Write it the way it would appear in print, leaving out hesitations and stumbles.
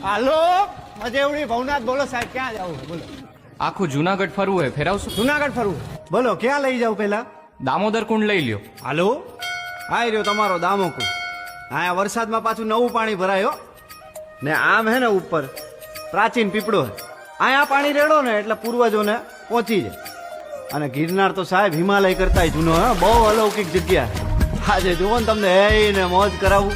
હાલો મજેવડી ભવનાથ બોલો સાહેબ, ક્યાં જવું છે બોલો? આખું જુનાગઢ ફરવું હે, ફેરાવશું? જુનાગઢ ફરવું બોલો, ક્યાં લઈ જાવ પેલા? દામોદર કુંડ લઈ લ્યો. હાલો આ રહ્યો તમારો દામોકું. હા વરસાદમાં પાછું નવું પાણી ભરાયો ને આમ હે ને ઉપર પ્રાચીન પીપળો હે, અહીંયા પાણી રેડો ને એટલે પૂર્વજોને પહોંચી જાય. અને ગિરનાર તો સાહેબ હિમાલય કરતાય જૂનો હે, બહુ અલૌકિક જગ્યા. આજે જુઓ ને તમને હે ને મોજ કરાવું.